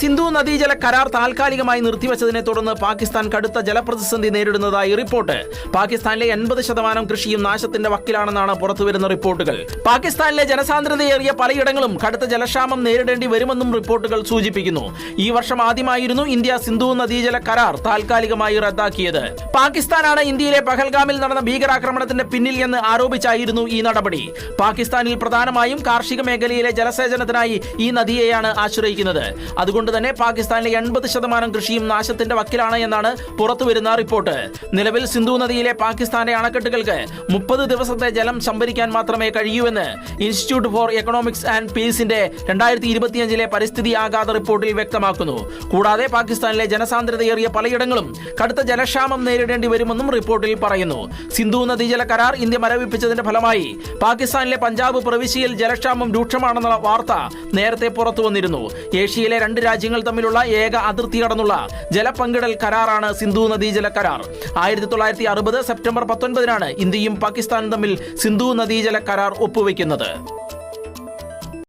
സിന്ധു നദീജല കരാർ താൽക്കാലികമായി നിർത്തിവച്ചതിനെ തുടർന്ന് പാകിസ്ഥാൻ കടുത്ത ജലപ്രതിസന്ധി നേരിടുന്നതായി റിപ്പോർട്ട്. പാകിസ്ഥാനിലെ 80% കൃഷിയും നാശത്തിന്റെ വക്കിലാണെന്നാണ് പുറത്തുവരുന്ന റിപ്പോർട്ടുകൾ. പാകിസ്ഥാനിലെ ജനസാന്ദ്രതയേറിയ പലയിടങ്ങളും കടുത്ത ജലക്ഷാമം നേരിടേണ്ടി വരുമെന്നും റിപ്പോർട്ടുകൾ സൂചിപ്പിക്കുന്നു. ഈ വർഷം ആദ്യമായിരുന്നു ഇന്ത്യ സിന്ധു നദീജല കരാർ താൽക്കാലികമായി റദ്ദാക്കിയത്. പാകിസ്ഥാനാണ് ഇന്ത്യയിലെ പഹൽഗാമിൽ നടന്ന ഭീകരാക്രമണത്തിന്റെ പിന്നിൽ എന്ന് ആരോപിച്ചായിരുന്നു ഈ നടപടി. പാകിസ്ഥാനിൽ പ്രധാനമായും കാർഷിക മേഖലയിലെ ജലസേചനത്തിനായി ഈ നദിയെയാണ് ആശ്രയിക്കുന്നത്. അതുകൊണ്ട് തന്നെ പാകിസ്ഥാനിലെ 80% കൃഷിയും നാശത്തിന്റെ വക്കിലാണ് എന്നാണ് പുറത്തുവരുന്ന റിപ്പോർട്ട്. നിലവിൽ സിന്ധു നദിയിലെ പാകിസ്ഥാന്റെ അണക്കെട്ടുകൾക്ക് 30 ദിവസത്തെ ജലം സംഭരിക്കാൻ മാത്രമേ കഴിയൂവെന്ന് ഇൻസ്റ്റിറ്റ്യൂട്ട് ഫോർ എക്കണോമിക്സ് ആൻഡ് പീസിന്റെ 2025 പരിസ്ഥിതി ആഘാത റിപ്പോർട്ടിൽ വ്യക്തമാക്കുന്നു. കൂടാതെ പാകിസ്ഥാനിലെ ജനസാന്ദ്രതയേറിയ പലയിടങ്ങളും കടുത്ത ജലക്ഷാമം നേരിടേണ്ടി വരുമെന്നും റിപ്പോർട്ടിൽ പറയുന്നു. സിന്ധു നദീജല കരാർ ഇന്ത്യ മരവിപ്പിച്ചതിന്റെ ഫലമായി പാകിസ്ഥാനിലെ പഞ്ചാബ് പ്രവിശ്യയിൽ ജലക്ഷാമം രൂക്ഷമാണെന്ന വാർത്ത നേരത്തെ പുറത്തു വന്നിരുന്നു. ഏഷ്യയിലെ 2 രാജ്യങ്ങൾ തമ്മിലുള്ള ഏക അതിർത്തി കടന്നുള്ള ജലപങ്കിടൽ കരാറാണ് സിന്ധു നദീജല കരാർ. 1960 സെപ്റ്റംബർ 19 ഇന്ത്യയും പാകിസ്ഥാനും തമ്മിൽ സിന്ധു നദീജല കരാർ ഒപ്പുവെക്കുന്നത്.